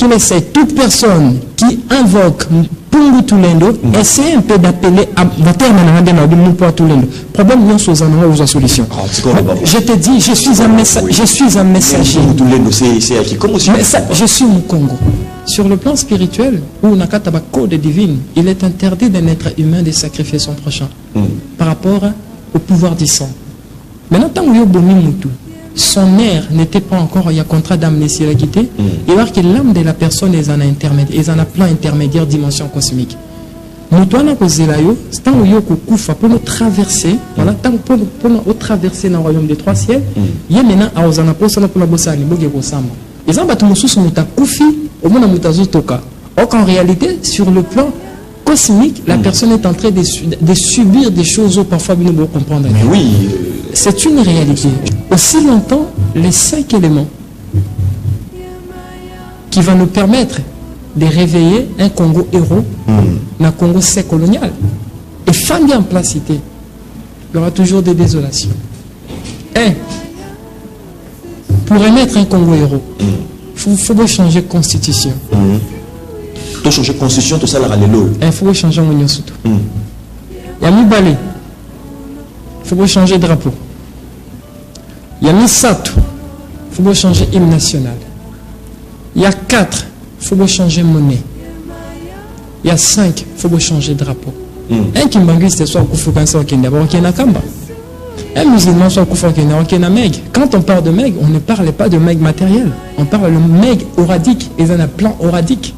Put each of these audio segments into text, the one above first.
qu'il essaie, toute personne qui invoque Pungu Tulendo, essaie un peu d'appeler à Tulendo. Problème, nous sommes aux solutions. Je te dis, je suis un messager. Je suis au Congo. Sur le plan spirituel, où on a un code divin, il est interdit d'un être humain de sacrifier son prochain par rapport au pouvoir du sang. Maintenant, tant que son air n'était pas encore, il y a contrat d'amnésie à quitter, et voir que l'âme de la personne est en intermédiaire, est en un plan intermédiaire, dimension cosmique. Nous devons c'est tant que pour nous traverser, voilà, tant pour nous traverser dans le royaume des trois ciels, il y a maintenant à Ozana pour la bosse à l'immobilier au Samba. Et ça, nous sommes koufi au monde à toka. Or qu'en réalité, sur le plan cosmique, la personne est en train de subir des choses où parfois nous devons comprendre. Mais oui. C'est une réalité. Aussi longtemps, les 5 éléments qui vont nous permettre de réveiller un Congo héros, un Congo c'est colonial. Et Fangi en placité, il y aura toujours des désolations. Pour émettre un Congo héros, il faut changer de constitution. Pour changer de constitution, tout ça, il faut changer de surtout. Il y a mis balai. Il faut changer de drapeau. Il y a mis Satou. Il faut changer hymne national. Il y a 4. Il faut changer monnaie. Il y a 5. Il faut changer de drapeau. Un kimbanguiste soit Koufoukansa au Kenya, au Kenya Kamba. Un musulman soit Koufoukansa au Kenya Meg. Quand on parle de Meg, on ne parle pas de Meg matériel. On parle de Meg oradique. Ils ont un plan oradique.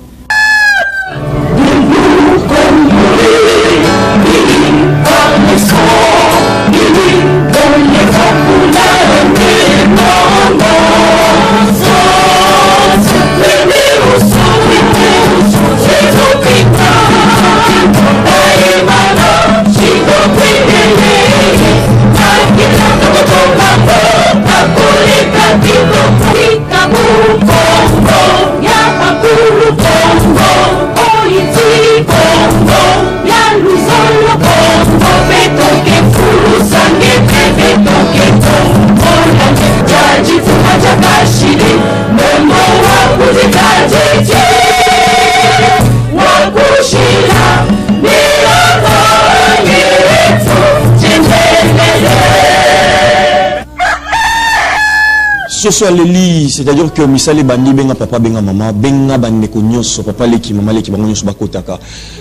Ce soit les lits, c'est-à-dire que misali bandi benga papa benga maman benga bande ko nyonso papa leki maman leki bango nyonso bakotaka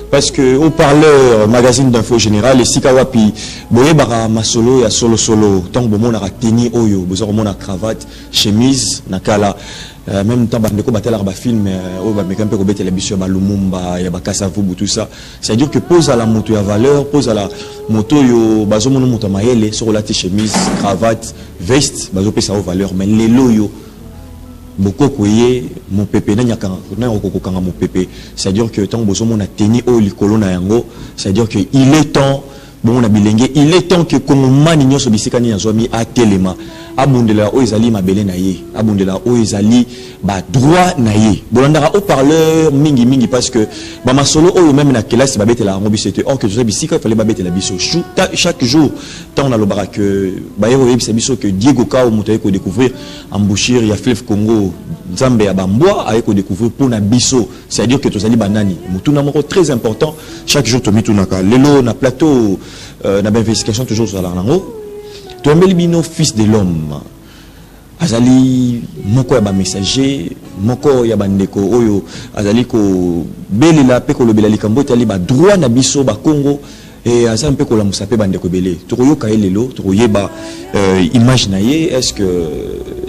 parce que au parleur magazine d'info général et sikawapi boye bara masolo ya solo tant bomona ka tenir oyo bozo mona cravate chemise nakala même temps bande ko batela ba film o ba mekampe ko betela biso ba lumumba ya bakasa vubu tout ça, c'est-à-dire que pose à la moto ya valeur, pose à la moto yo bazo mona moto mayele sur la chemise cravate veste bazo pesa au valeur mais les loyo beaucoup koye mon pépé na nyaka na okokanga mon pépé, c'est-à-dire que tant bozo mona teni o likolo na yango, c'est-à-dire que il est temps bon on a bilingue, il est temps que comme mani nyoso bisikani ya zomi a telema abundela o ezali mabele na ye, abundela o ezali ba droit na ye bolanda au parleur mingi parce que ba masolo o même na classe ba betela ngo bisete or que je bisika fallait ba betela biso chaque jour tant on a le barak ba yero yebisa biso que Diego Kao moto ko découvrir embouchure ya fleuve Congo Nzambe ya bamboa a ko découvrir pour na biso, c'est-à-dire que tozali banani mutuna moko très important chaque jour to mitunaka lelo na plateau na investigation toujours sur la lango tombeli bino fils de l'homme azali moko ya ba messager moko ya bandeko oyo azali ko belela pe ko lobela likambo etali ba droit na biso ba Congo et azali pe ko la musape bandeko belé tokoyoka elelo tokoyeba image na ye, est-ce que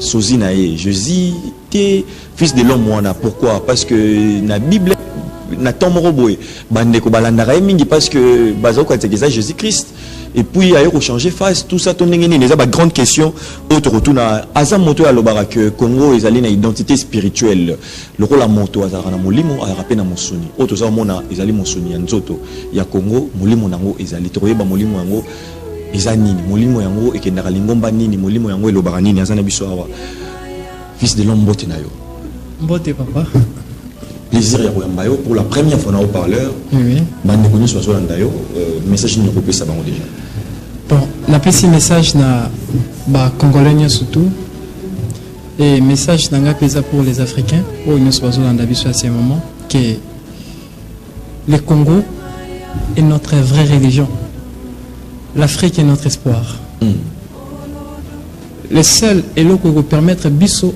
sozi na ye Jésus te fils de l'homme wana pourquoi parce que na Bible na tomoro boy bandeko balandaka mingi parce que bazoko atekeza Jésus Christ et puis il a changé face tout ça ton ngeni les ba grande question autre retour na azam moto ya lobara que Congo ezali na identité spirituelle le rôle la moto azara na molimo a rappelé na mosoni autre ça mona ezali mosoni ya nzoto ya Congo molimo nango ezali toyeba molimo yango ezanini molimo yango ekendaka lingomba nini molimo yango elobara nini azana biso awa fils de l'homme mbote na yo mbote papa plaisir ya koyamba pour la première fois na au parleur bande connu sur Zolanda yo message ni kopé ça bango déjà bon na petit message na ba congolais surtout Et message d'Anga Pesa pour les Africains, où nous sommes dans à ce moment, que le Congo est notre vraie religion. L'Afrique est notre espoir. Le seul élo qui vous permettre Bisso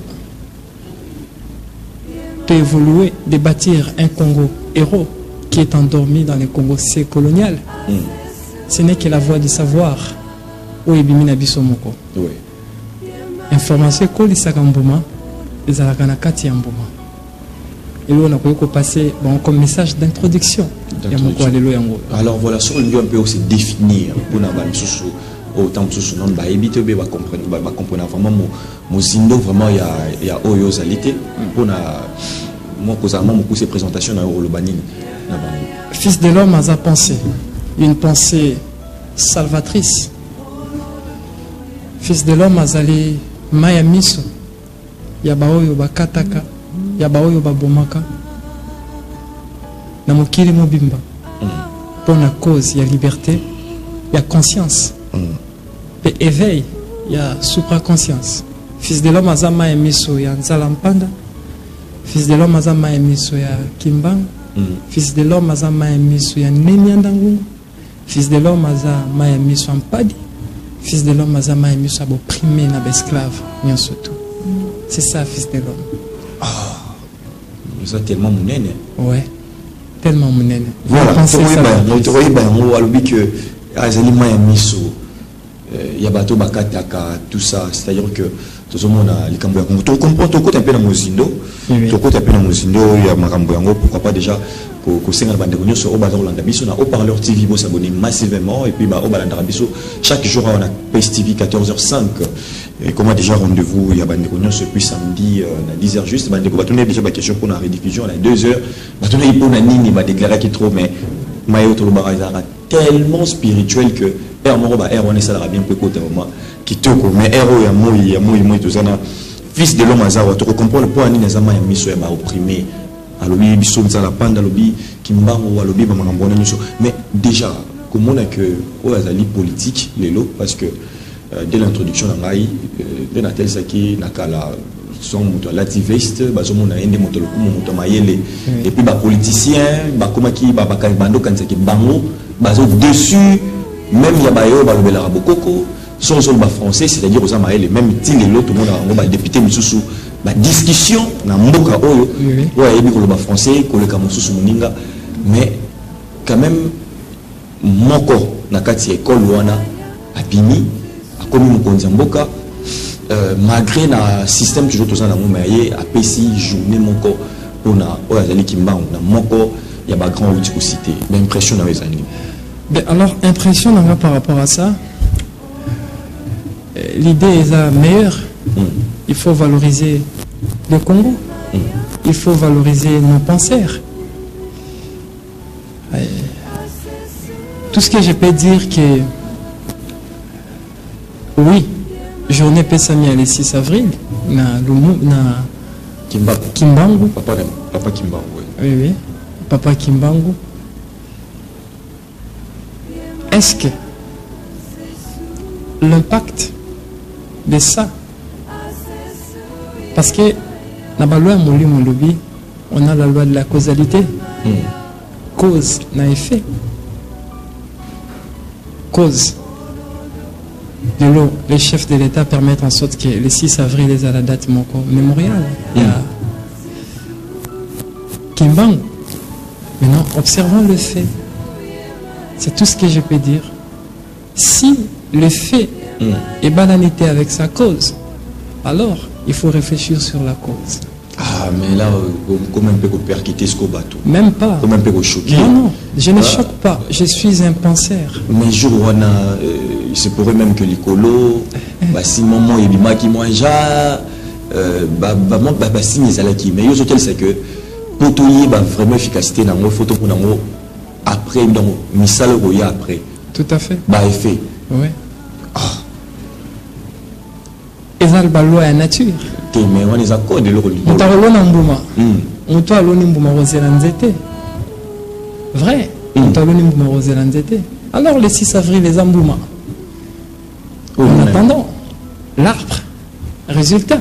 d'évoluer, de bâtir un Congo héros qui est endormi dans le Congo c'est colonial. Ce n'est que la voie du savoir. Où est Bimina Bisso Moko. Information que les Sagamboma, les Alakanakati Amboma. Et là, on a pu passer comme message d'introduction. Alors voilà, sur le un peu aussi définir pour autant que ce nom va éviter de comprendre vraiment mon zindo vraiment il y a oyosalité pour moi causamment beaucoup ces présentations dans le Banini. Fils de l'homme a sa pensée, une pensée salvatrice. Fils de l'homme a zali maya miso ya baoyo bakataka ya baoyo babomaka na mokili mobimba pour la cause il y a liberté il y a conscience et éveil il y a supraconscience. Fils de l'homme a za maya miso ya nzala mpanda, fils de l'homme a za maya miso ya kimbang, fils de l'homme a za maya miso ya nemiandangu, fils de l'homme a za maya miso ampadi, fils de l'homme a maya miso opprimé na esclave bien surtout. C'est ça fils de l'homme. Ah, c'est tellement monene. Ouais, tellement monene. Voilà, tu vois ben alobi que azali maya miso ya bato bakataka tout ça, c'est-à-dire que tout le monde a likambo ya Congo. Tu comprends tout côté un peu dans Mozindo. Tu côté un peu dans Mozindo ya makambo yango pourquoi pas déjà ko senga bande ko nyoso oba Rolanda biso na haut-parleur TV bo s'abonner massivement et puis ba oba landa biso chaque jour on a PES TV 14h05 et comment déjà rendez-vous ya bande ko nyoso puis samedi à 10h juste bande ko batone déjà ba question pour la rediffusion à 2h batone il pour na nini ba déclarer qui trop mais mayo to barazara tellement spirituel que on est ça bien peu côté moment qui toko mais héros ya moi tout ça fils de l'homme azar tu comprends le point ni nazama ya miso ya ba opprimé alobi biso nzala panda alobi kimbango alobi ba makambona nyuso mais déjà comment on a que o azali politique lelo parce que dès l'introduction ngai de Natel Saki nakala son moto l'activiste bazomona ende moto lokumo moto mayele et puis ba politicien ba komaki ba bando kansaki bango bazo dessus même il y a bayo balobela rabokoko sont sur le français c'est-à-dire aux amaël même til et l'autre monde a député misusu ba discussion na mboka oyo ouais et bi ko le français ko le kamususu muninga mais quand même moko na kati école wana abimi akomi mokonzi mboka malgré na système toujours tous na momaye a pesi journée moko pona oya zali kimbango na moko ya ba grand outil cité l'impression na les années. Ben alors, impression par rapport à ça, l'idée est la meilleure. Il faut valoriser le Congo. Il faut valoriser nos penseurs. Tout ce que je peux dire que oui, journée Pessami le 6 avril, na Kimbangu. Papa Kimbangu. Oui, Papa Kimbangu. Est-ce que l'impact de ça, parce que dans la loi Molobi, on a la loi de la causalité, cause n'a effet, cause de l'eau, les chefs de l'État permettent en sorte que le 6 avril est à la date mémoriale. Il y a Kimbangu. Maintenant, observons le fait. C'est tout ce que je peux dire. Si le fait est banalité avec sa cause, alors il faut réfléchir sur la cause. Ah, mais là, comment on peut percuter ce bateau? Même pas. Comment on peut choquer? Non, je ne choque pas. Je suis un penseur. Mais jour où on a, il se pourrait même que l'écolo, si maman il dit qui mange, signe ça là qui. Mais le hôtel c'est que pour tout y vraiment efficacité dans nos photos pour nous après dans misal roya après. Tout à fait. Effet. Oui. Et ça le ballon est nature. Mais on les accords de l'eau. On t'a relou dans Mbouma. On t'a relou dans Mbouma Rosélanzete. Vrai. On t'a relou dans Mbouma Rosélanzete. Alors le 6 avril les Mbouma. En attendant l'arbre. Résultat.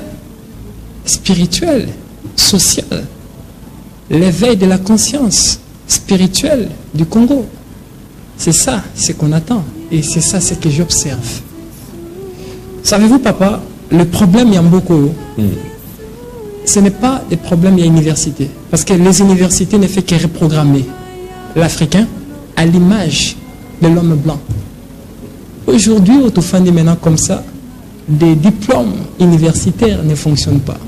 spirituel, social, l'éveil de la conscience spirituelle du Congo. C'est ça, ce qu'on attend. Et c'est ça, ce que j'observe. Savez-vous, papa, le problème Yamboko, ce n'est pas des problèmes à l'université. Parce que les universités ne font que reprogrammer l'Africain à l'image de l'homme blanc. Aujourd'hui, au Toufandi, maintenant comme ça, des diplômes universitaires ne fonctionnent pas.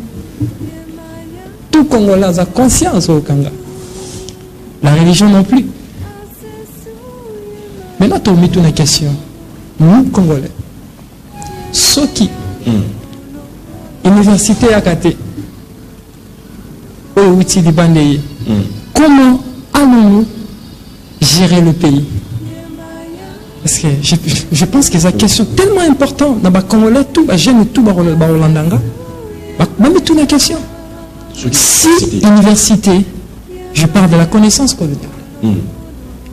Tout Congolais a conscience au Kanga. La religion non plus. Maintenant, tu as mis une question. Nous, Congolais, ceux qui, université à Kate, comment allons-nous gérer le pays? Parce que je pense que c'est une question tellement importante. Dans les Congolais, tout les jeunes, tout les Hollandais, même toute une question. Si l'université, je parle de la connaissance coloniale, et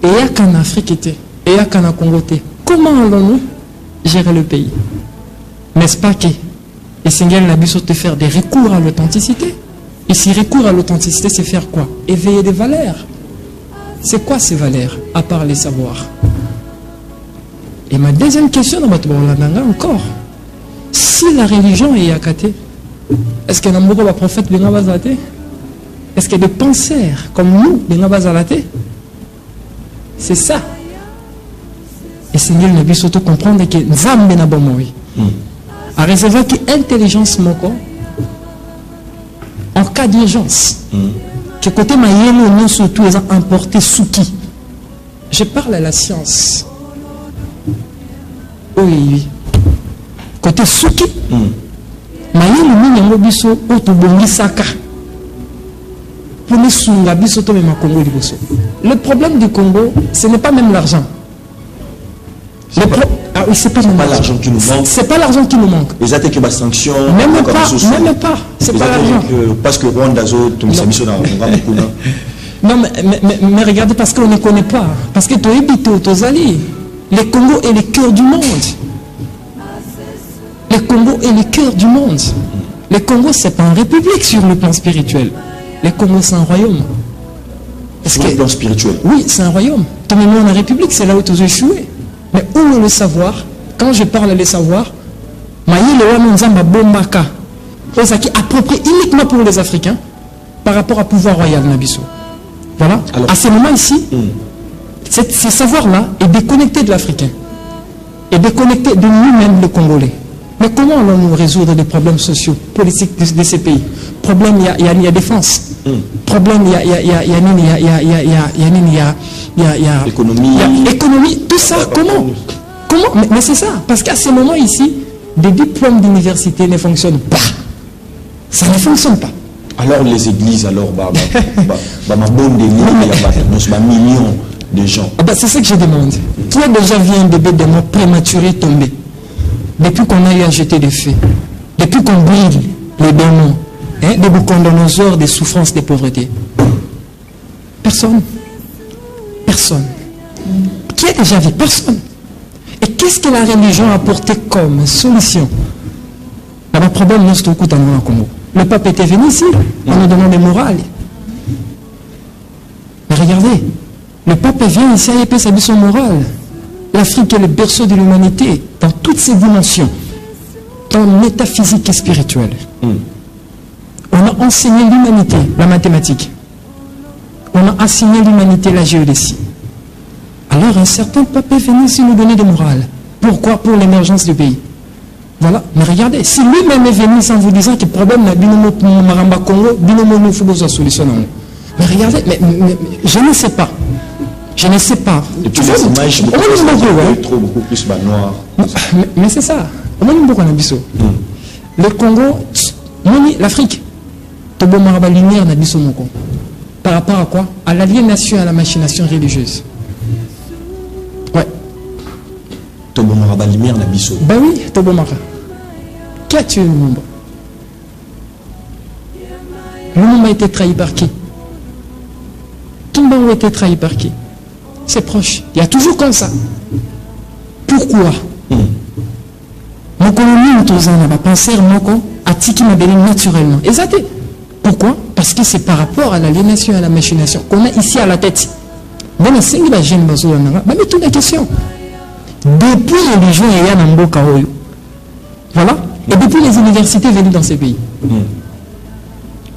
il y a qu'en Afrique, et il y a qu'en Congo, comment allons-nous gérer le pays? N'est-ce pas que les Seigneurs l'habitude de faire des recours à l'authenticité? Et si recours à l'authenticité, c'est faire quoi? Éveiller des valeurs. C'est quoi ces valeurs, à part les savoirs? Et ma deuxième question, encore, si la religion est yakate, est-ce qu'il y a un prophète de Nabazate? Est-ce qu'il y a des penseurs comme nous de Nabazalate? C'est ça. Et Seigneur n'a surtout comprendre que Nzambe na bomoi. À réserver que l'intelligence moko, en cas d'urgence, que côté maïelo non surtout ils ont emporté Souki. Je parle à la science. Oui. Côté Souki, maïelo non biso otobongi saka. Pour nous sunga biso to même Congo liboso. Le problème du Congo, ce n'est pas même l'argent. Ah oui, c'est pas l'argent qui nous manque. C'est pas l'argent qui nous manque. Les attaques et les sanctions. Même pas. C'est pas l'argent. Parce que Rwanda, non, mais regardez, parce qu'on ne connaît pas. Parce que tu habites aux alliés. Le Congo est le cœur du monde. Le Congo est le cœur du monde. Le Congo, c'est pas une république sur le plan spirituel. Le Congo, c'est un royaume. Sur le plan spirituel? Oui, c'est un royaume. Ton mémoire en république, c'est là où tu as échoué. Mais où est le savoir? Quand je parle de savoir, c'est approprié uniquement pour les Africains par rapport au pouvoir royal Nabiso. Voilà. Alors, à ce moment ici, ce savoir-là est déconnecté de l'Africain, est déconnecté de nous-mêmes, les Congolais. Mais comment allons-nous résoudre les problèmes sociaux, politiques de ces pays? Problème, il y a défense. Problème, il y a économie, tout ça, comment? Mais c'est ça, parce qu'à ce moment ici, des diplômes d'université ne fonctionnent pas. Ça ne fonctionne pas. Alors les églises, alors, millions de gens. C'est ce que je demande. Qui a déjà vu un bébé de mort prématuré tomber? Depuis qu'on a eu à jeter des feux, depuis qu'on brille les démons, des boucondonnoseurs, des souffrances, des pauvretés. Personne. Personne. Qui a déjà vu? Personne. Et qu'est-ce que la religion a apporté comme solution? Le problème, nous, c'est au Congo. Le pape était venu ici, en nous donnant des morales. Mais regardez, le pape vient ici à épais sa mission morale. L'Afrique est le berceau de l'humanité dans toutes ses dimensions, dans le métaphysique et spirituel. On a enseigné l'humanité, la mathématique. On a enseigné l'humanité, la géodésie. Alors un certain pape est venu ici nous donner des morales. Pourquoi? Pour l'émergence du pays. Voilà. Mais regardez, si lui-même est venu sans vous disant que le problème n'a binomo Maramba Congo, binomo nous faut une solution. Mais regardez, mais je ne sais pas. Je ne sais pas. Et puis les images beaucoup plus noires. Mais c'est ça. Le Congo, l'Afrique, la lumière n'a par rapport à quoi? À l'aliénation et à la machination religieuse. Ouais. Tobomara lumière n'a Ben oui, Tobomara. Qui a tué Lumumba? Lumumba a été trahi par qui? Tumbangu a été trahi par qui? C'est proche. Il y a toujours comme ça. Pourquoi? Mon colonie, nous avons pensé Atiki Mabeli naturellement. Et ça, pourquoi? Parce que c'est par rapport à l'aliénation et à la machination qu'on a ici à la tête. Bon, c'est une jeune bazo là. Mais toute la question. Depuis les religions, il y a un beau chaos. Voilà. Et depuis les universités venues dans ces pays.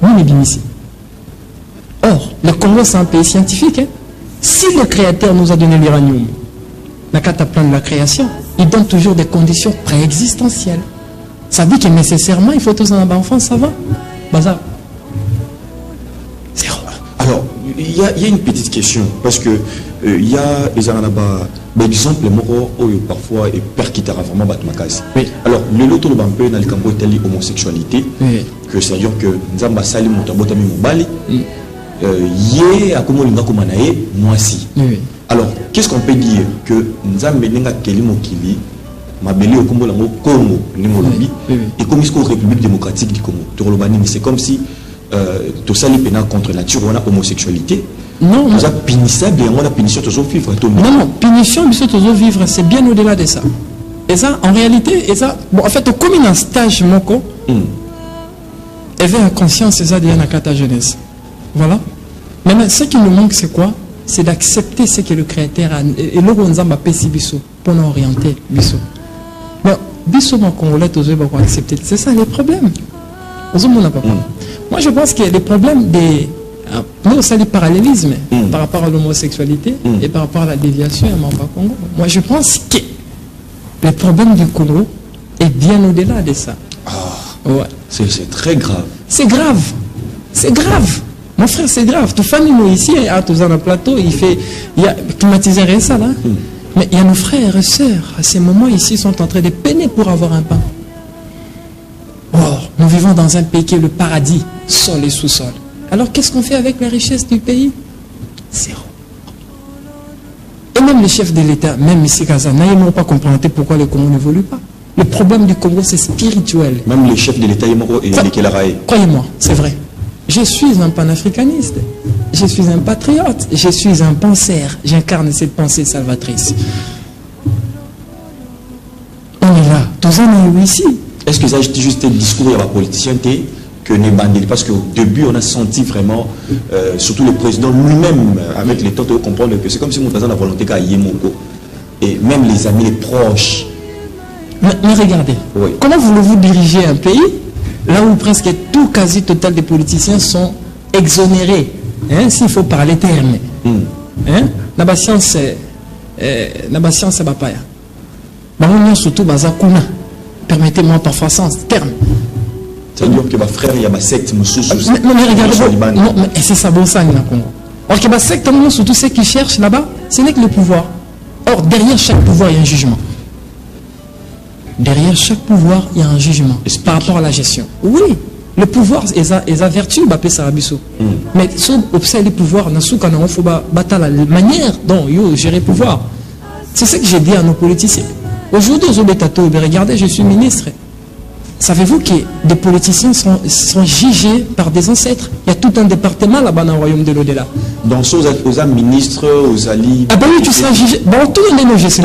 On est bien ici. Or, le Congo, c'est un pays scientifique. Hein. Si le créateur nous a donné l'uranium, la plan de la création, il donne toujours des conditions préexistentielles. Ça dit que nécessairement, il faut tous en avoir enfant, ça va. Bazar. Zéro. Alors, il y a une petite question, parce que il y a des exemple, parfois, et perquitara vraiment Batmakasi. Oui. Alors, le loto de Bampé dans le Cambo est homosexualité, Oui. que c'est-à-dire que Nzamba Sali Motabotami Mobali, yé à Komo Linga Komanae, moi si. Oui. Alors, qu'est-ce qu'on peut dire que Nzambe Nenga Keli Mokili, Mabeli au Congo, Congo, Nimolobi, et comme il République démocratique du Congo, c'est comme si tout ça, les pénal contre nature, on a homosexualité. Non, on a punissable et on a punition toujours vivre. Non, punition, toujours vivre, c'est bien au-delà de ça. Et ça, en réalité, et ça, bon, en fait, comme il y a un stage, Moko, éveille la conscience, c'est ça, de la jeunesse. Voilà. Maintenant, ce qui nous manque, c'est quoi? C'est d'accepter ce que le créateur a. Et là, on a fait Bisso pour nous orienter, Bisso. Mais Bisso, dans le Congolais, on va accepter. C'est ça les problèmes. Moi, je pense qu'il y a des problèmes des. Nous, c'est le parallélisme par rapport à l'homosexualité et par rapport à la déviation à Mamba Congo. Moi, je pense que le problème du Congo est bien au-delà de ça. Ouais. C'est très grave. C'est grave. C'est grave. Mon frère, c'est grave. Toute famille, nous, ici, à tous un plateau, il y a climatisé ça là. Mais il y a nos frères et sœurs, à ces moments ici, sont en train de peiner pour avoir un pain. Or, nous vivons dans un pays qui est le paradis, sol et sous-sol. Alors, qu'est-ce qu'on fait avec la richesse du pays? Zéro. Et même les chefs de l'État, même ici, Kazana, ils n'ont pas compris pourquoi le Congo n'évolue pas. Le problème du Congo, c'est spirituel. Même les chefs de l'État, ils croyez-moi, c'est vrai. Je suis un panafricaniste, je suis un patriote, je suis un penseur, j'incarne cette pensée salvatrice. On est là, tous on est ici. Est-ce que ça a juste un discours à la politicien que les bandits? Parce qu'au début, on a senti vraiment, surtout le président lui-même, avec les temps de comprendre que c'est comme si on faisait la volonté qu'à Yemoko. Et même les amis, les proches. Mais regardez, comment voulez-vous diriger un pays là où presque tout, quasi total des politiciens sont exonérés, hein, s'il faut parler terme. La science, c'est bapaya. Surtout, permettez-moi parfois sans terme. C'est-à-dire que ma frère, il y a ma secte, mais regardez, c'est ça, bon sang, Congo. Or, que ma secte, surtout ceux qui cherchent là-bas, ce n'est que le pouvoir. Or, derrière chaque pouvoir, il y a un jugement. Derrière chaque pouvoir, il y a un jugement par rapport à la gestion. Oui, le pouvoir est sa vertu, mais si on observe les pouvoirs, il faut battre la manière dont ils gèrent le pouvoir. C'est ce que j'ai dit à nos politiciens. Aujourd'hui, regardez, je suis ministre. Savez-vous que des politiciens sont jugés par des ancêtres? Il y a tout un département là-bas dans le royaume de l'au-delà. Donc, aux ministres, aux alliés. Ah ben oui, tu seras jugé. Bon, tout le monde est jugé.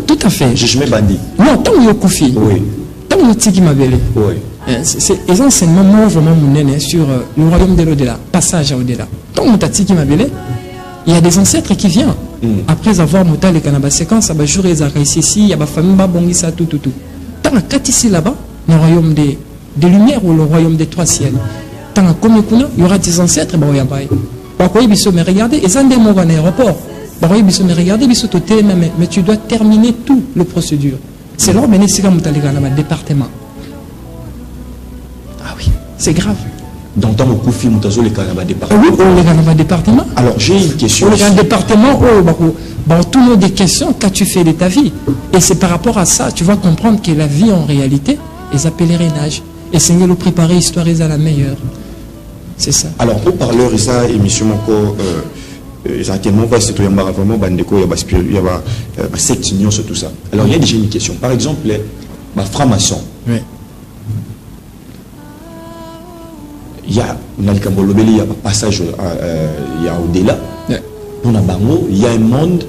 Tout à fait. Je me bandit. Non, tant que Koufi. Oui. Tant que Tiki Mabele. Oui. C'est les enseignements vraiment sur le royaume de l'au-delà, passage à au-delà. Tant que Tiki Mabele, il y a des ancêtres qui viennent. Après avoir monté les canabas séquences, il y a il y a des familles, tout. Tant que ici là-bas, dans le royaume des lumières ou le royaume des trois ciels, tant que il y aura des ancêtres, mais regardez, ils ont des mots en aéroport. Mais regardez, mais tu dois terminer toute la procédure. C'est là que tu as le département. Ah oui, c'est grave. Dans ton Koufi, tu as le département. Oui, le département. Alors, j'ai une question. Le département, tous nos des questions qu'as-tu fait de ta vie? Et c'est par rapport à ça, tu vas comprendre que la vie en réalité est un pèlerinage. Et Seigneur nous préparer histoire est à la meilleure. C'est ça. Alors, au parleur, il y a émission encore. Exactement, parce que vraiment, il y a cette union sur tout ça. Alors, il y a déjà une question. Par exemple, ma franc-maçon. Oui. Il y a un passage, il y a au-delà. Pour Nabango, il y a un monde,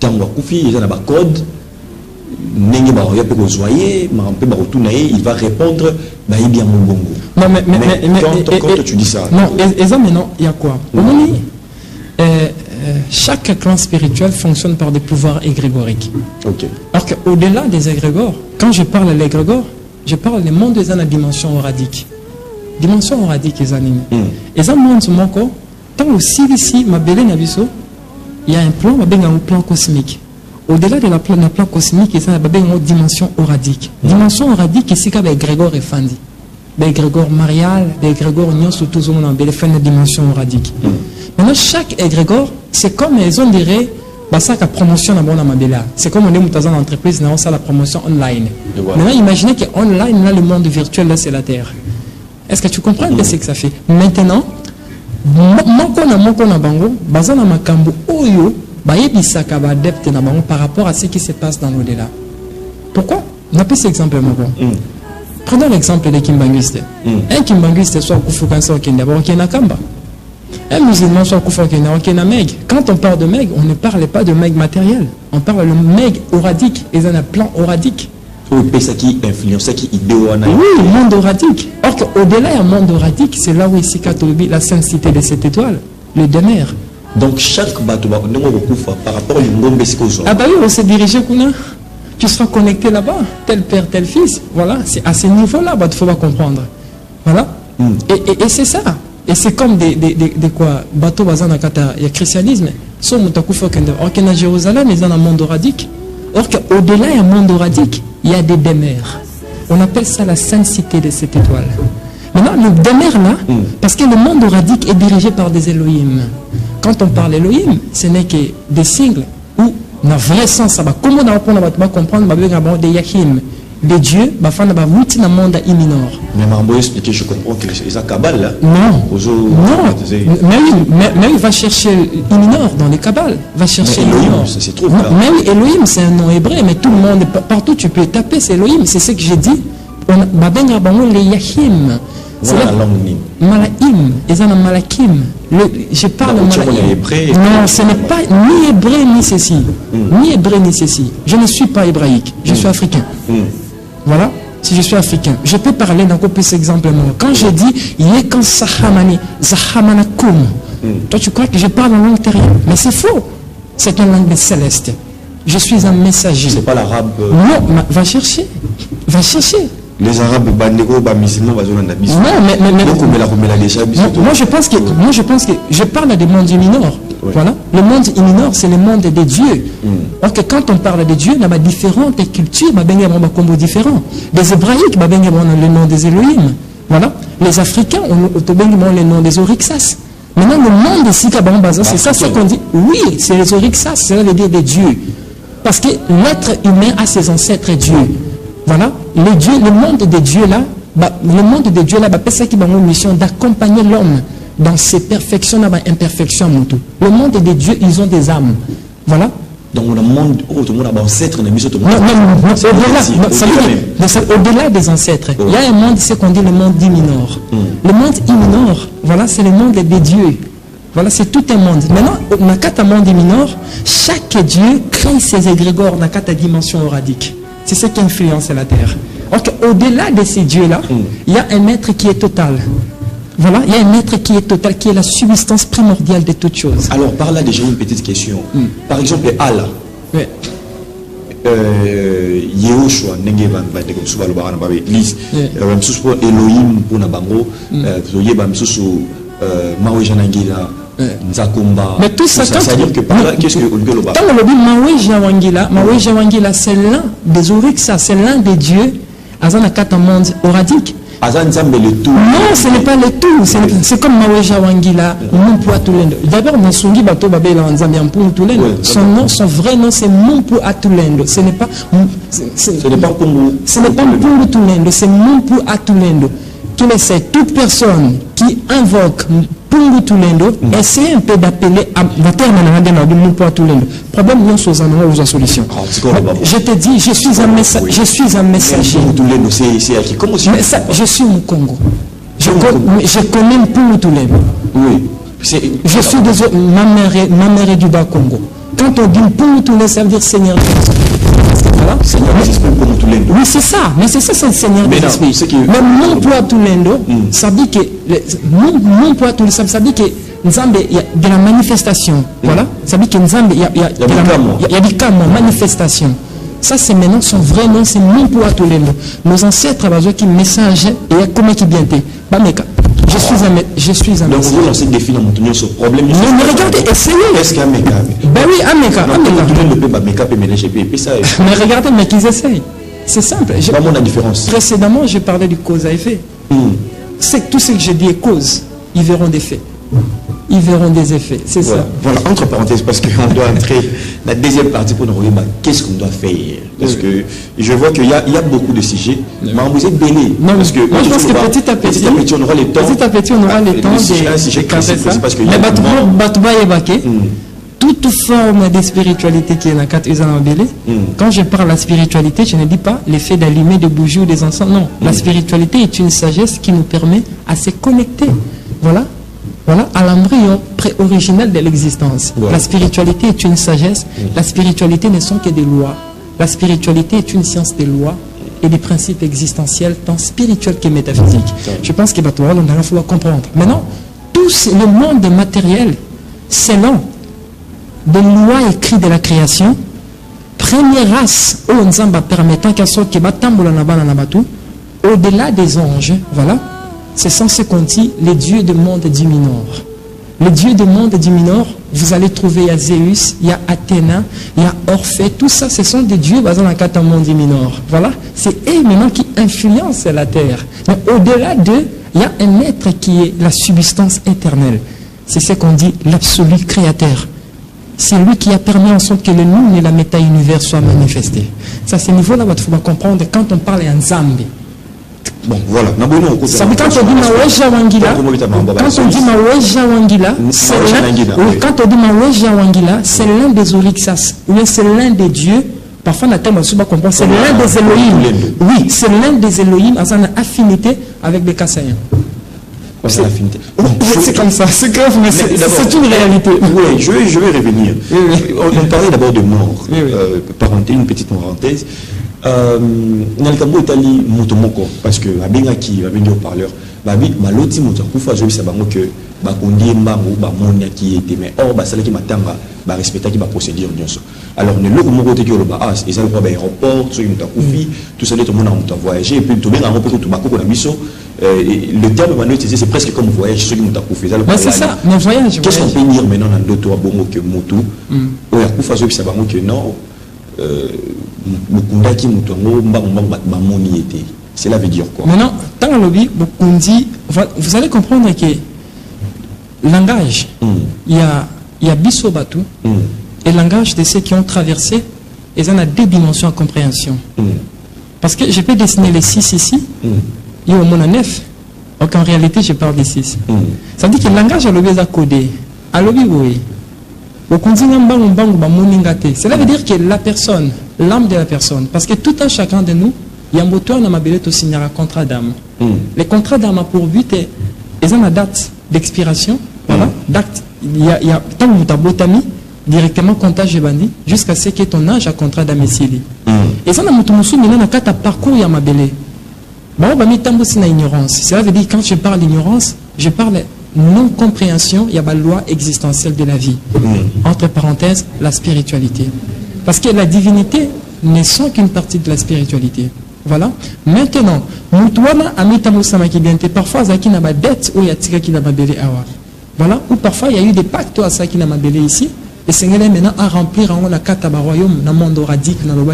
il y a un code, il va répondre bah, il bien mon bongo. Non, mais quand tu dis ça. Non, et ça maintenant, il y a quoi? Chaque clan spirituel fonctionne par des pouvoirs égrégoriques. Ok. Alors qu'au-delà des égrégores, quand je parle de l'égrégore, je parle des mondes dans la dimension oradique. Dimension oradique, les animaux. Et ça, monde sur mon corps, tant aussi ici, ma belle Nabiso, il y a un plan, un plan cosmique. Au-delà de la plan cosmique, il y a une dimension oradique. Dimension oradique, ici, il y a des égrégores et fandi. Des égrégores marial, des égrégores nions, surtout, on a une dimension oradique. Maintenant, chaque égrégore, c'est comme ils ont dirait, ça la promotion à ma bella. C'est comme on est dans une entreprise, on a la promotion online. Maintenant, imaginez que online, là, le monde virtuel, là, c'est la Terre. Est-ce que tu comprends ce que c'est que ça fait? Maintenant, bango, bazana makambo oyo, bayebisaka ba adepte na bango par rapport à ce qui se passe dans l'au-delà. Pourquoi? On a pris cet exemple maintenant. Prenons l'exemple de Kimbanguiste. Un Kimbanguiste soit Kufukan soit Kenya, Kenya Kamba. Un musulman soit Kufukan, Kenya Meg. Quand on parle de Meg, on ne parle pas de Meg matériel. On parle de Meg oradique. Ils ont un plan oradique. Oui, ça qui influence, ça qui idée. Oui, le monde oradique. Or qu'au-delà d'un monde oradique, c'est là où ici Katolobi, la sainte cité de cette étoile, le demeure. Donc chaque bateau par rapport au monde besikozo. Ah bah oui, on s'est dirigé Kuna. Tu seras connecté là-bas, tel père, tel fils. Voilà, c'est à ce niveau-là, il faut comprendre. Voilà. Et c'est ça. Et c'est comme des quoi, bateau bazana kata, il y a christianisme. So mutakufa kende. Or qu'à Jérusalem, ils ont un monde oradique. Or qu'au-delà d'un monde oradique, il y a des demeures. On appelle ça la sainte cité de cette étoile. Maintenant, le demeure là, parce que le monde oradique est dirigé par des Elohim. Quand on parle Elohim, ce n'est que des sigles où, dans le vrai sens, ça va. Comment on va comprendre des Yahim, des dieux, dans le monde imminor. Mais je vais expliquer, je comprends que c'est ça Kabbale là. Non, mais il va chercher Imminor dans les Kabbales. Va chercher Elohim, c'est trop clair. Mais oui, Elohim, c'est un nom hébreu, mais tout le monde, partout tu peux taper, c'est Elohim, c'est ce que j'ai dit. On a les Yahim. C'est la langue Malaim, ils ont un Malakim. Je parle de Malaim. Non, ce n'est pas ni hébreu ni ceci. Ni hébreu ni ceci. Je ne suis pas hébraïque, je suis africain. Voilà, si je suis africain. Je peux parler d'un peu plus exemplement. Quand je dis Yekan Sahamani, Zahamanakum, toi tu crois que je parle en langue terrienne. Mais c'est faux. C'est une langue céleste. Je suis un messager. C'est pas l'arabe. Non, va chercher. Va chercher. Les Arabes, musulmans, moi je pense que je parle des mondes imminors. Voilà. Le monde imminor, c'est le monde des dieux. Alors que quand on parle des dieux, il y a différentes cultures, il y a des combos différents. Les hébraïques, il y a le nom des Elohim. Voilà. Les Africains, on a le nom des Oryxas. Maintenant, le monde ici, c'est ça ce qu'on dit. Oui, c'est les Oryxas, c'est là le dire des dieux. Parce que l'être humain a ses ancêtres dieux. Voilà, le monde des dieux là, c'est ça qui a une mission d'accompagner l'homme dans ses perfections, dans ses imperfections. Le monde des dieux, ils ont des âmes. Voilà. Donc le monde, tout le monde a ancêtre, au-delà des ancêtres. Il y a un monde, c'est qu'on dit le monde imminor. Le monde imminor, voilà, c'est le monde des dieux. Voilà, c'est tout un monde. Maintenant, dans le monde imminor, chaque dieu crée ses égrégores dans la dimension oradique. C'est ce qui influence la terre. Au-delà de ces dieux-là, il y a un maître qui est total. Voilà, il y a un maître qui est total, qui est la substance primordiale de toutes choses. Alors, par là, déjà une petite question. Par exemple, Allah. Oui. Yehoshua, Elohim, mais tout ça, c'est-à-dire que par là, qu'est-ce que quand on dit Mawe Jawangila, c'est l'un des Oryxas, c'est l'un des dieux, Azanakata monde oradique. Non, ce n'est pas le tout. C'est comme Mawe Jawangila, Mumpu Atulendo. D'abord, Masungi Bato Babela Nzambian Tulendo. Son vrai nom, c'est Mumpu Atulendo. Ce n'est pas Mumpu Tulendo, c'est Mumpu Atulendo. Toute personne qui invoque Pungu Tulendo essaie un peu d'appeler la terre de Mumpu Atulendo. Problème, nous sommes en solution. Je te dis, je suis un messager. Je suis au Congo. Je connais Pungu Tulendo. Oui. Je suis désolé, ma mère est du Bas Congo. Quand on dit Pungu Tulendo, ça veut dire Seigneur. Voilà. Seigneur des esprits pour tout l'endo. Oui, c'est ça. Mais c'est ça, c'est le Seigneur des esprits. Mais mon poids tout l'endo, ça dit que mon poids tout ça dit que Nzambe, il y a de la manifestation. Voilà. Ça dit que Nzambe, il y a des cas, manifestation. Ça, c'est maintenant son vrai nom, c'est mon poids tout l'endo. Nos ancêtres, qui message et comment qui bien t'es. Je suis un donc vous lancez des défis dans mon tournoi sur problème. Mais regardez, essayez. Est-ce qu'il y a un méca? Ben oui, un méca. Mais regardez, mais qu'ils essayent. C'est simple. Pas mon la différence. Précédemment, je parlais du cause à effet. C'est tout ce que je dis est cause. Ils verront des faits. Ils verront des effets. C'est ça. Voilà, entre parenthèses, parce qu'on doit entrer dans la deuxième partie pour nous regarder qu'est-ce qu'on doit faire. Parce que je vois qu'il y a beaucoup de sujets. Mais vous êtes béni. Non, parce que moi, je pense que petit à petit, on aura le temps. Petit à petit, on aura le temps de casser ça. Mais Batouba est baqué. Toute forme de spiritualité qui est dans la carte Uzanabélé, quand je parle de la spiritualité, je ne dis pas l'effet d'allumer des bougies ou des encens. Non, la spiritualité est une sagesse qui nous permet à se connecter. Voilà, à l'embryon pré-originel de l'existence. La spiritualité est une sagesse. La spiritualité ne sont que des lois. La spiritualité est une science des lois et des principes existentiels, tant spirituels que métaphysiques. Je pense que on va falloir comprendre. Maintenant, tout le monde matériel, selon des lois écrites de la création, première race au Nzamba permettant qu'elle soit au-delà des anges, voilà, c'est censé qu'on dit les dieux du monde du Minor. Les dieux du monde du Minor, vous allez trouver, il y a Zeus, il y a Athéna, il y a Orphée, tout ça, ce sont des dieux basés dans le monde du Minor. Voilà, c'est eux maintenant qui influencent la terre. Mais au-delà d'eux, il y a un être qui est la substance éternelle. C'est ce qu'on dit l'absolu créateur. C'est lui qui a permis en sorte que le nous et la méta-univers soient manifestés. Ça, c'est niveau-là, il faut comprendre quand on parle en Zambie. Bon, voilà. Ça veut dire quand on dit Maweja Wangila, c'est l'un des Olixas, ou bien c'est l'un des dieux. Parfois, on a comprendre, c'est l'un des Elohim. Oui, c'est l'un des Elohim à son affinité avec des Kassaïens. C'est comme ça, c'est grave, mais c'est une réalité. Oui, je vais revenir. On parlait d'abord de mort. Une petite parenthèse. Dans le Cambo Italie, Motomoko, parce que Abengaki, au parleur, Maloti Motokufa, je sais que Bakundi Mbango, Bamonia qui était, mais or, Basala qui m'attendra, respecter qui va procédure. Alors, ne le mot de Yoruba, ils ont un aéroport, tout ça, tout le monde a voyagé, et puis tout le monde a repris tout le mission. Le terme maintenant utilisé, c'est presque comme voyage, ceux qui m'ont fait. C'est ça, mais voyage. Qu'est-ce qu'on peut dire maintenant dans d'autres bongo que Motu? Yakufa, je sais que non. Cela veut dire quoi? Maintenant, dans le lobby, vous allez comprendre que langage, il y a Bissobatu et langage de ceux qui ont traversé, et ça a deux dimensions de compréhension. Parce que je peux dessiner les 6 ici, il y a au moins 9, donc en réalité je parle des 6. Ça veut dire que le langage à lobby est codé. À lobby, oui. Cela veut dire que la personne, l'âme de la personne, parce que tout un chacun de nous, il y a un moteur dans ma billette aussi, il y a un contrat d'âme. Les contrats d'âme a pour but, ils ont une date d'expiration, voilà, date, il y a tant que tu as botami, directement comptage bandit, jusqu'à ce que ton âge a contrat d'âme ici. Et ça, maintenant, quand tu as parcours, il y a ma billette. Cela veut dire que quand je parle d'ignorance, je parle non-compréhension, il y a la loi existentielle de la vie. Entre parenthèses, la spiritualité. Parce que la divinité ne sont qu'une partie de la spiritualité. Voilà. Maintenant, parfois, il y a des dettes ou il y a des dettes. Voilà. Ou parfois, il y a eu des pactes à ça qui n'a pas ici. Et c'est maintenant à remplir la carte à royaume, dans le monde oradique, dans le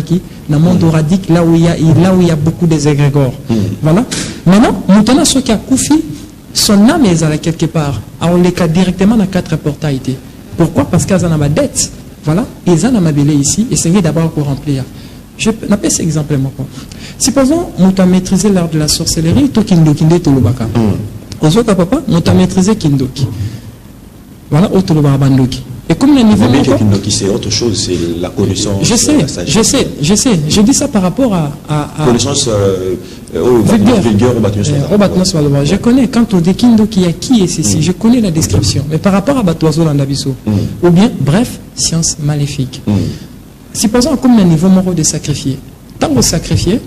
monde oradique, là où il y a beaucoup de égrégores. Voilà. Maintenant, ce qui a Koufi, son âme est là quelque part. Alors, on les cas directement dans 4 portails. Pourquoi? Parce qu'ils ont ma dette. Voilà. Ils ont ma belé ici. Et c'est d'abord pour remplir. Je n'appelle cet exemple. Supposons que tu as maîtrisé l'art de la sorcellerie, tu as Tolobaka. Aujourd'hui, papa, tu as maîtrisé Kindoki. Voilà, au Tolobaka Bandoki. Et comme le niveau. C'est autre chose, c'est la connaissance. Je sais. Je dis ça par rapport à connaissance vulgaire. Je connais, quand on dit Kindoki, qui est ceci, je connais la description. Mais par rapport à Batoiso Landabiso, ou bien, bref, science maléfique. supposons comme un niveau moral de sacrifier. Tant que sacrifier,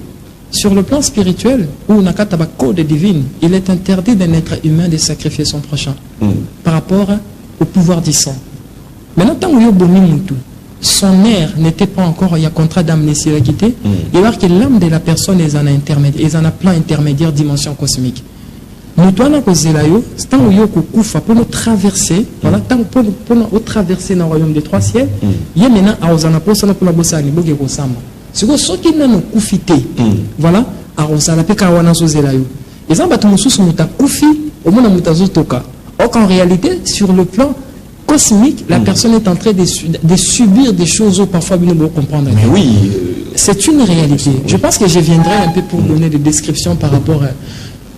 sur le plan spirituel, où on a un code divin, il est interdit d'un être humain de sacrifier son prochain par rapport au pouvoir du sang. Maintenant, tant que son air n'était pas encore, il y a contrat d'amnésie à quitter, il va voir que l'âme de la personne est en intermédiaire, est en un plan intermédiaire, dimension cosmique. Nous devons nous poser là, tant que pour nous traverser, voilà, tant pour nous traverser dans le royaume des trois ciels, il y a maintenant à Ozanapo, ça nous peut la bosser à niveau de Rosama. C'est que ceux qui n'ont pas koufité, voilà, à Ozanapo, Kawana Zozelayo. Et ça, nous sommes koufi, au moins nous sommes toka. Or qu'en réalité, sur le plan cosmique, la personne est en train de subir des choses où parfois nous ne pouvons comprendre. Mais oui. C'est une réalité. Je pense que je viendrai un peu pour donner des descriptions par rapport à.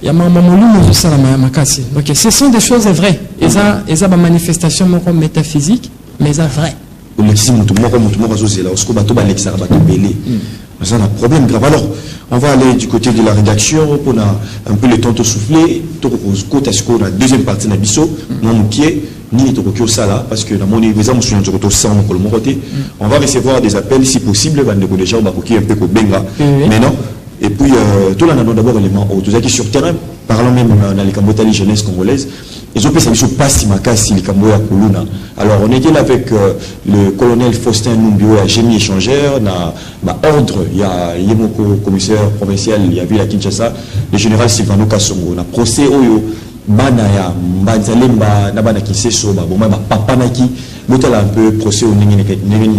Donc, ce sont des choses vraies. Et ça, une manifestation métaphysique, mais ça vrai. C'est un problème grave. Alors, on va aller du côté de la rédaction pour un peu le temps de souffler. La deuxième partie de Nabiso, parce que on va recevoir des appels si possible. Déjà, on va un peu maintenant. Et puis, tout là, d'abord, élément, tout qui sur terrain, parlant même dans les Cambotali jeunesse congolaise, ils ont fait ça, ils sont pas si macassi, les Camboya Kuluna. Alors, on était là avec le colonel Faustin Numbio, à génie échangeur, dans ordre, il y a Yemoko, commissaire provincial, il y a vu la Kinshasa, le général Silvano Kassongo, on a procès Oyo, Banaya, Mbanzalemba, Nabana Kiseso, Boma, Papa Naki, Botala un peu procès au Nengeni,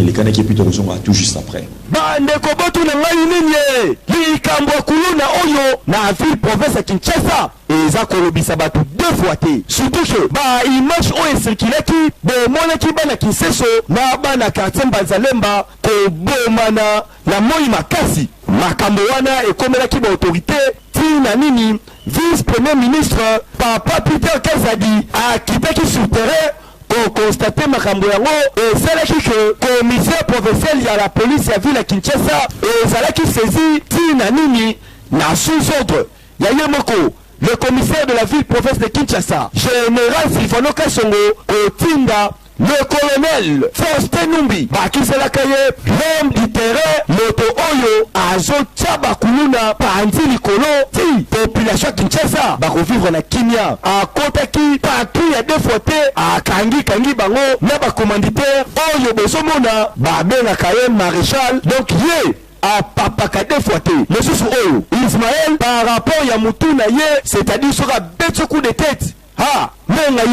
les Kanaki, et puis tout juste après. Bandeko botu na ngai nini likambo kuluna oyo na ville province ya Kinshasa eza kolobisa batu deux fois te surtout que ba image oyo circulaki bomonaki bana Kiseso na bana quartier Mbanzalemba kobomana na moi makasi makambo wana ekomelaki ba autorité tina nini vice premier ministre Papa Peter Kazadi akitaki sur terrain constater makambo yango ezalaki que commissaire provincial ya la police ya ville ya Kinshasa ezalaki saisi tina nini na sous-ordre ya ye moko le commissaire de la ville province de Kinshasa général Silvano Kassongo otinda le colonel Faustin Numbi bakiselaka ye l'homme du terrain moto oyo azotia bakuluna panzi likolo ti population ya Kinshasa bakovivre na kimia akotaki patrouille ya deux fois te akangi bango na bacommanditaire oyo bozomona babengaka ye maréchal donc ye apapaka deux fois te mosusu oyo Ismaël par rapport ya mutu na ye c'est-à-dire soka beti coup de tête menga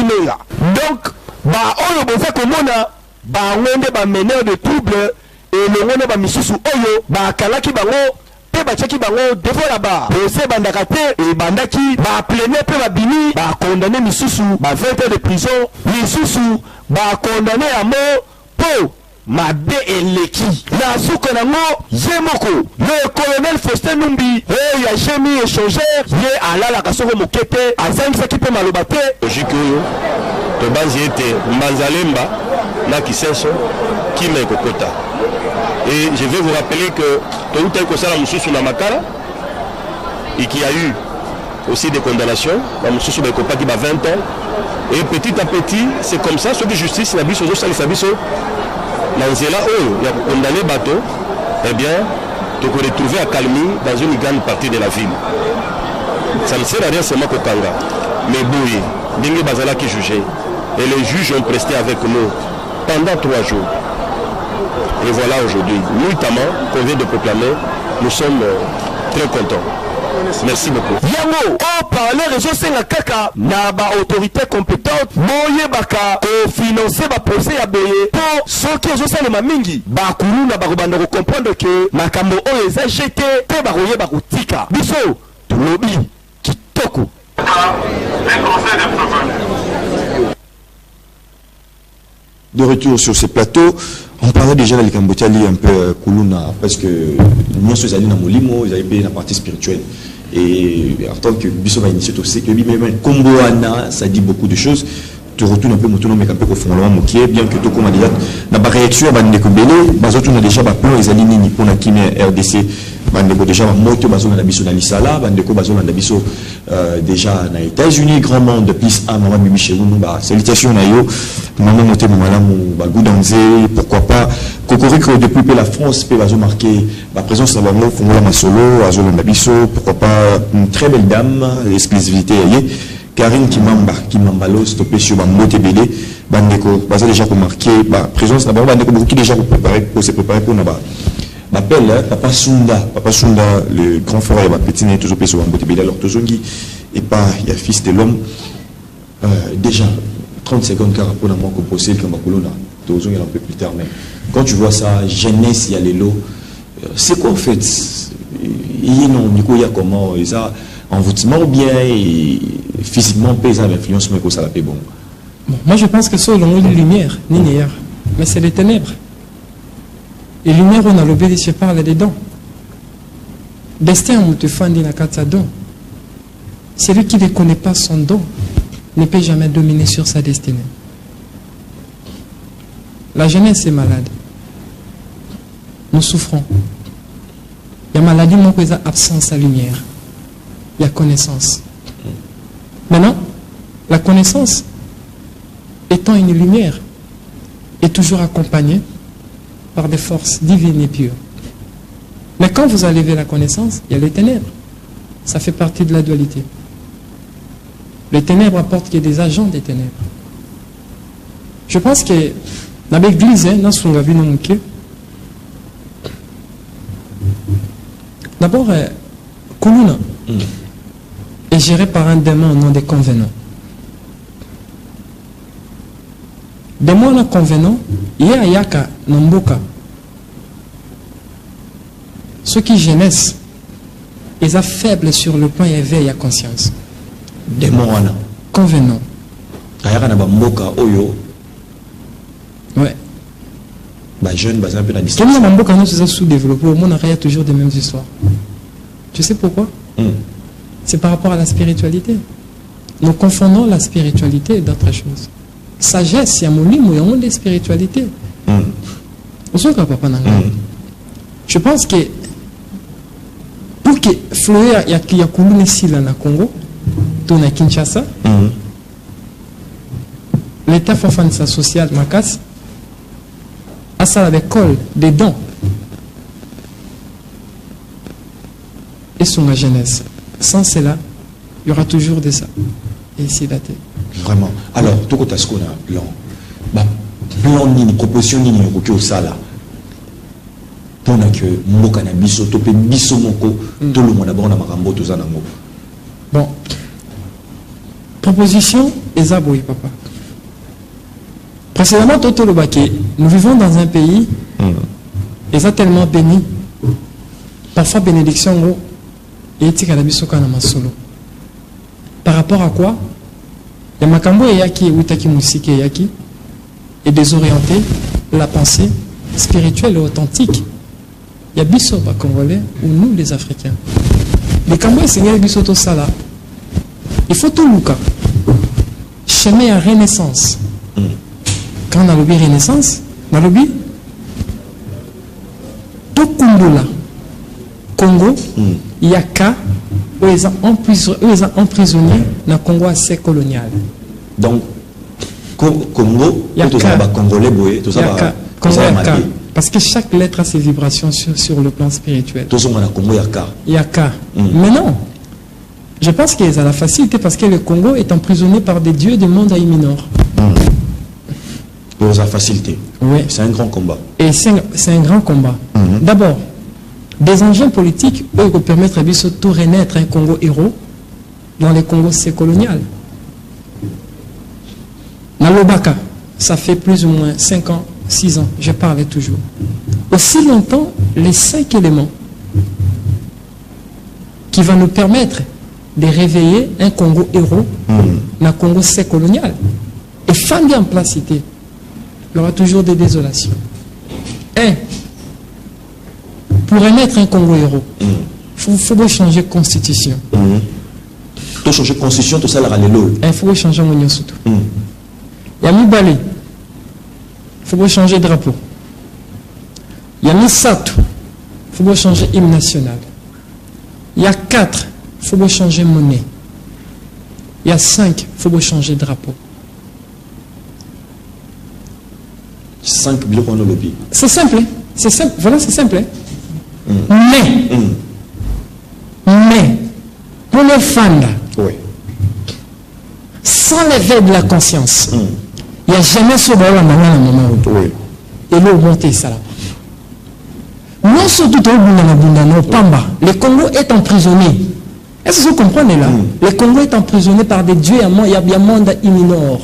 donc ba oyo boza komona ba ngende ba meneur de trouble et le ngende ba misusu oyo ba kalaki bango pe ba chaki bango devant là-bas procès bandaka te et bandaki ba pleiner pe ba bini ba condamné misusu ba 20 ans de prison misusu ba condamné à mort po mabe eleki na suko nango yemoko le colonel Faustin Numbi et ya génie échangeur ye alala kasoko mokete azangisaki pe maloba te logique oyo to banzi ete Mbanzalemba na Kiseso kima ekokota et je vais vous rappeler que tout tel que ça la mususu na makala et qu'il y a eu aussi des condamnations la mususu bekopaki ba 20 ans et petit à petit c'est comme ça ceux de justice na biso zo salisa biso na nzela oyo ya condamner bateau eh bien tu peux retrouver à Kalmi dans une grande partie de la ville ça ne sert à rien seulement kokanga mais boye ndenge bazala qui juger et les juges ont presté avec nous pendant 3 jours et voilà aujourd'hui notamment qu'on vient de proclamer nous sommes très contents. Merci beaucoup. Yango, on parle réseau senga kaka na ba autorité compétente moye baka ko financer ba procès ya boye pour ceux qui ont ça le mingi ba kuluna ba robanda ko comprendre que makambo o eza jeté pe ba roye ba kutika biso lobi kitoko de retour sur ce plateau. On parlait déjà de Cambotali un peu Kuluna parce que nous sommes allés dans Molimo, ils avaient payé la partie spirituelle. Et en tant que Bissoma initié aussi, que même Komboana, ça dit beaucoup de choses. Tu retournes un peu mon mais un peu au fond de bien que tout comme déjà, dans la réaction, on a déjà un plan, ils allaient pour la Kimia RDC. bandeko déjà moto bazona na biso na lisala bandeko bazona na biso déjà na États-Unis grand monde plus à maman bibi chez nous bah salutations na yo maman moté malamu ba gudanze pourquoi pas Cocorico depuis la France peut bazo marquer la présence na bango fongola masolo azolo na biso pourquoi pas une très belle dame l'exclusivité yé Karine Kimambalo stoppé sur ma moté BD bandeko bazo déjà pour marquer la présence na bango bandeko beaucoup déjà pour se préparer pour na ba m'appelle Papa Sunda, le grand frère de petit né, toujours sur Mbotebele, alors Tozongi, et pas, il y a fils de l'homme. Déjà, 30 secondes car pour l'amour composé, comme Bakulona, Tozongi un peu plus tard, mais quand tu vois ça, jeunesse, il y a les lots, c'est quoi en fait? Il y a non, Nico, il y a comment, et ça, envoûtement bien, et physiquement, paysan, l'influence, mais ça la paie bon. Moi je pense que c'est le monde de lumière, ni néer, mais c'est les ténèbres. Et lumière, on a l'obéi, je parle dedans. Destin, on te fait la carte don. Celui qui ne connaît pas son don ne peut jamais dominer sur sa destinée. La jeunesse est malade. Nous souffrons. Il y a maladie, mon il y a absence à lumière. Il y a connaissance. Maintenant, la connaissance, étant une lumière, est toujours accompagnée par des forces divines et pures. Mais quand vous enlevez la connaissance, il y a les ténèbres. Ça fait partie de la dualité. Les ténèbres apportent qu'il y a des agents des ténèbres. Je pense que dans l'église, d'abord, Kuluna est géré par un démon au nom des convenants. Démon na convenant, il y a Yaka, Namboka. Ceux qui jeunesse, ils sont faibles sur le plan éveil à conscience. Démon wana. Convenant. Ayaka na bamboka oyo. Ouais. Bah jeune, bah un peu la distance. Comme la Namboka nous sommes sous-développés, au monde il y a toujours des mêmes histoires. Tu sais pourquoi? C'est par rapport à la spiritualité. Nous confondons la spiritualité et d'autres choses. Sagesse, il y a mon livre, il y a des spiritualités. Je pense que pour que Fleur y a Kouloune ici là na Congo, tourne à Kinshasa, l'État fait faire sa sociale Makas, à ça avec col, des dons et son jeunesse. Sans cela, il y aura toujours des ça. Et ici daté. Vraiment. Alors, tout ce qu'on a plan. Bah, plan ni proposition ni au sala. Pour que mboka na biso topé biso moko tout le monde d'abord na makambo to zanango. Bon. Proposition ezaboy papa. Précédemment toto le baké, nous vivons dans un pays eza tellement béni. Parfois bénédiction go et tika na biso kana masolo. Par rapport à quoi? Il y a makambo et yaki et witaki musiki et yaki et désorienter la pensée spirituelle et authentique. Il y a biso pas congolais ou nous les Africains. Les Cambodgiens c'est biso to sala. Il faut tout luka. Chemin à renaissance. Quand on a le renaissance, on a le bi tout Kundula Congo, Yaka, eux ils ont emprisonné dans le Congo assez colonial. Donc, Congo, tout ça va congolais, tout ça va Yaka. Parce que chaque lettre a ses vibrations sur le plan spirituel. Tout ça va Congo Yaka. Yaka. Mais non. Je pense qu'ils ont la facilité parce que le Congo est emprisonné par des dieux du monde Aïminor. Pour la facilité. Oui. C'est un grand combat. Et c'est un grand combat. D'abord, des engins politiques, eux, qui permettent à Bissot de renaître un Congo héros dans les Congos c'est colonial. Nalobaka, ça fait plus ou moins 5 ans, 6 ans, je parlais toujours. Aussi longtemps, les 5 éléments qui vont nous permettre de réveiller un Congo héros dans le Congo c'est colonial. Et Fandi en place cité, il y aura toujours des désolations. Pour renaître un Congo héros, il faut changer de constitution. Pour changer de constitution, tout ça, il faut changer mon surtout. Il y a Mibali, il faut changer de drapeau. Il y a Misato, il il faut changer hymne national. Il y a 4, il faut changer monnaie. Il y a 5, il faut changer drapeau. 5 biloko no lobby. C'est simple, hein? C'est simple. Voilà, c'est simple. Hein? Mais, pour les fans, Oui. sans l'éveil de la conscience, il n'y a jamais ce moment à moment. Oui. Et l'eau montée, ça là. Non, surtout au Bundana, Pamba, le Congo est emprisonné. Est-ce que vous comprenez là? Le Congo est emprisonné par des dieux, il y a bien monde iminore.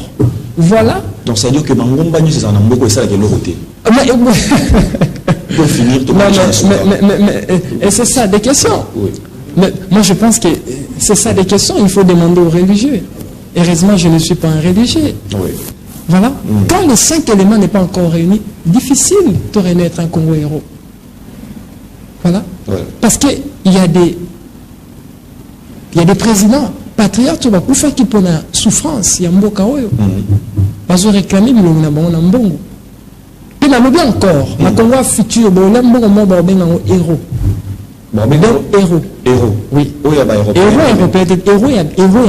Voilà. Donc ça veut dire que Mangomba nous c'est un amboko et ça la l'autre. Pour finir, et c'est ça des questions. Oui. Mais moi je pense que c'est ça des questions, il faut demander aux religieux. Heureusement, je ne suis pas un religieux. Oui. Voilà. Quand les 5 éléments n'est pas encore réunis, difficile de renaître un Congo héros. Voilà. Ouais. Parce qu'il y a des présidents patriotes qui pour la souffrance, il y a Mboka Oyo. Ils ont réclamé le Mbongo. Puis on bien encore, le Congo futur, le Mbongo héros. Héros. Héros. Oui. Oui, il y a héros. Héros, peut-être héros, il y a héros.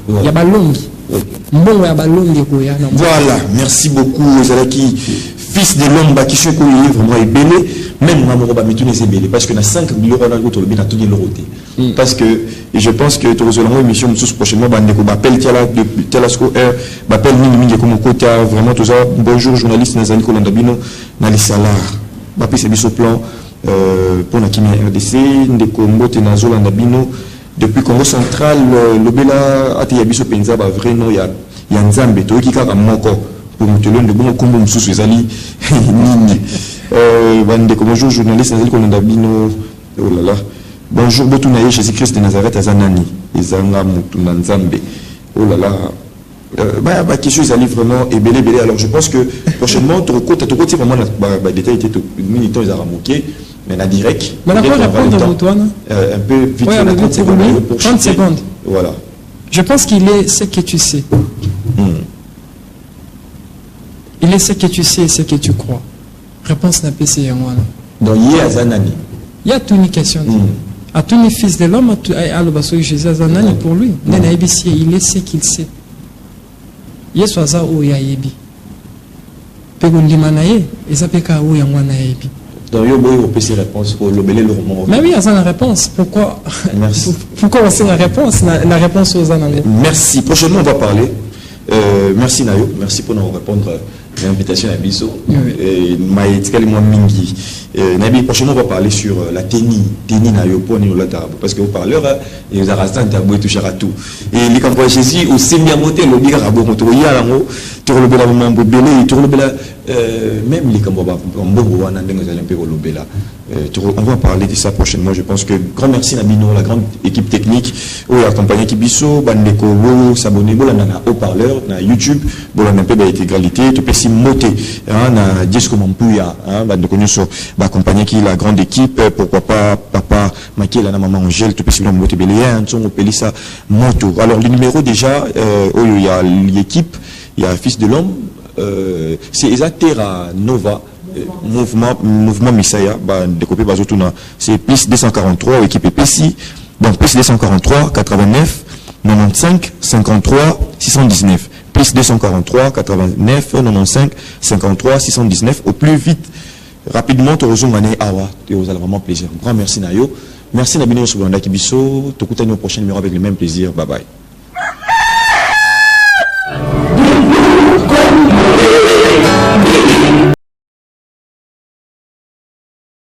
Il y a Balongi. Mbongo, il y a Balongi. Voilà, merci beaucoup, Zalaki. Fils de l'homme, qui se coule vraiment est belé, même moi, je belé, parce que dans 5 millions de parce que je pense que tu as une émission prochainement, appelle Telasco Air, appelle Nini comme côté, vraiment tout ça. Bonjour, journaliste Nazani Kolandabino, Nali Salar, Bapi Sebiso Plan, pour la Kimi RDC, Ndeko Mbote Nazo Landabino, depuis Congo Central, le Bela, Atiyabiso Penza, vrai nom, il y a Nzambe, tu as un moko. Pour nous tenir de bon combo sous les alliés Nini bonjour journaliste Nazali Kolondabino oh là là bonjour Botunaye Jésus-Christ de Nazareth Azanani Ezanga Mutuna Nzambe oh là là bah question ils allaient vraiment et belé alors je pense que prochainement tu recoutes vraiment la détail était militant ils a ramoqué mais la direct mais la répondre Antoine un peu vite pour 30 secondes voilà je pense qu'il est ce que tu sais. Il est ce que tu sais et ce que tu crois. Réponse n'a pas essayé à moi. Donc, il y a Zanani. Il y a toute une question. À tous les fils de l'homme, à Jésus Zanani pour lui. Il est ce qu'il sait. Il y a soit ça ou il y a Yebi. Pegundi Manaye, et ça peut qu'à où il y a un Yebi. Donc, il y a une réponse pour le belé le roman. Mais oui, il y a une réponse. Pourquoi on sait la réponse aux Zanani. Merci. Prochainement, on va parler. Merci Nayo, merci pour nous répondre à l'invitation à Bisso. Et Mingi. Nabi, prochainement on va parler sur la ténie Nayo pour nous la table. Parce que vous parlez, et vous avez un tabou et toucher à tout. Et les campagnes Jésus, au semi-amoté, le bigar à beaucoup, tu y a là, tu le bela mambo belé, tu le bela, même les campagnes, on va parler de ça prochainement. Je pense que grand merci Nabino, la grande équipe technique, ou accompagné Kibiso, Bandeko, s'abonner, bolana haut-parleur, na YouTube, bolana un peu d'intégralité, tout petit moté, na Disco Mampuya, Bandeko Nyuso, accompagné qui la grande équipe, pourquoi pas papa, Maké, la maman Angèle, tout petit moté Béléen, son Pelissa, Moto. Alors le numéro déjà, il y a l'équipe, il y a Fils de l'homme, c'est Terra Nova. Mouvement Misaya, découpé Bazotuna, c'est plus 243, équipe PSI, donc plus 243, 89, 95, 53, 619, plus 243, 89, 95, 53, 619, au plus vite, rapidement, tu rejoins Mané Awa, et vous allez vraiment plaisir. Un grand merci Nayo, merci Nabino Soubanda Kibiso, tu écoutes au prochain numéro avec le même plaisir, bye bye.